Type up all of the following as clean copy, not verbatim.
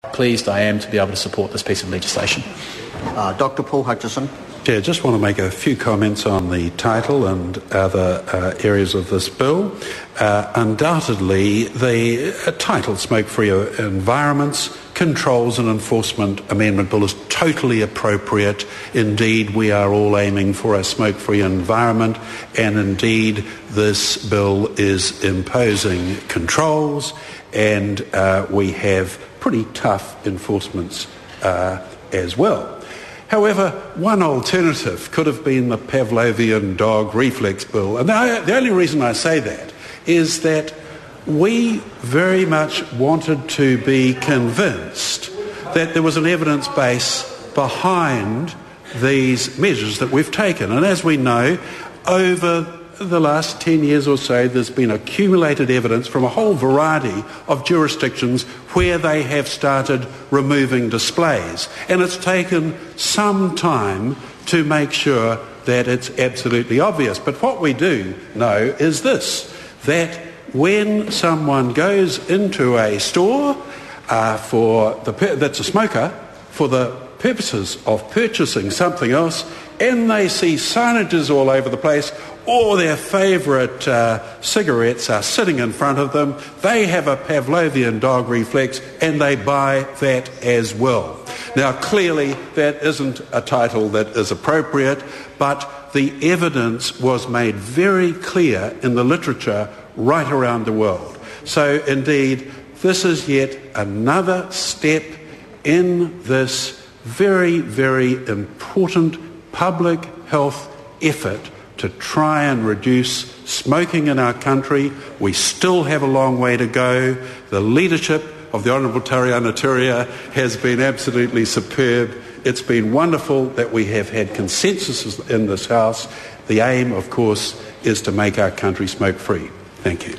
Pleased I am to be able to support this piece of legislation. Dr. Paul Hutchison. Chair, just want to make a few comments on the title and other areas of this bill. Undoubtedly, the title, Smoke-Free Environments, Controls and Enforcement Amendment Bill, is totally appropriate. Indeed, we are all aiming for a smoke-free environment, and indeed, this bill is imposing controls, and we have pretty tough enforcements as well. However, one alternative could have been the Pavlovian dog reflex bill. And the only reason I say that is that we very much wanted to be convinced that there was an evidence base behind these measures that we've taken. And as we know, over the last 10 years or so, there's been accumulated evidence from a whole variety of jurisdictions where they have started removing displays. And it's taken some time to make sure that it's absolutely obvious. But what we do know is this, that when someone goes into a store that's a smoker for the purposes of purchasing something else, and they see signages all over the place, or their favourite cigarettes are sitting in front of them, they have a Pavlovian dog reflex and they buy that as well. Now, clearly, that isn't a title that is appropriate, but the evidence was made very clear in the literature right around the world. So, indeed, this is yet another step in this very, very important public health effort to try and reduce smoking in our country. We still have a long way to go. The leadership of the Honourable Tariana Turia has been absolutely superb. It's been wonderful that we have had consensus in this House. The aim, of course, is to make our country smoke-free. Thank you.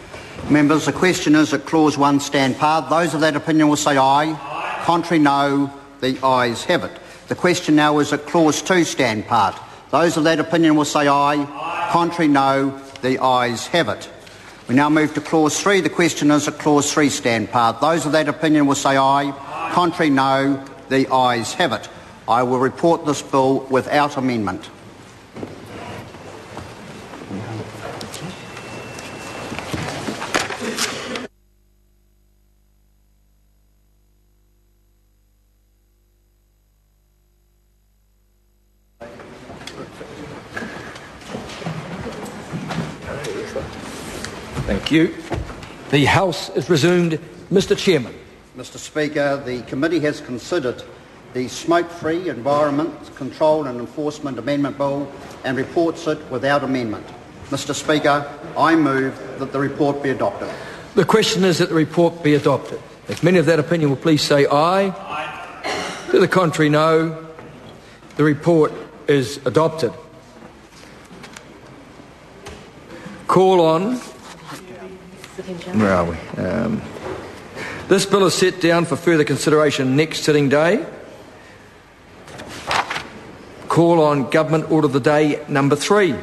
Members, the question is that Clause 1 stand part. Those of that opinion will say aye. Aye. Contrary, no. The ayes have it. The question now is that Clause 2 stand part. Those of that opinion will say aye. Aye. Contrary, no. The ayes have it. We now move to Clause 3. The question is that Clause 3 stand part. Those of that opinion will say aye. Aye. Contrary, no. The ayes have it. I will report this bill without amendment. Thank you. The House is resumed. Mr Chairman. Mr Speaker, the committee has considered the Smoke-Free Environment Control and Enforcement Amendment Bill and reports it without amendment. Mr Speaker, I move that the report be adopted. The question is that the report be adopted. If many of that opinion will please say aye. Aye. To the contrary, no. The report is adopted. Call on... Where are we? This bill is set down for further consideration next sitting day. Call on Government Order of the Day number 3.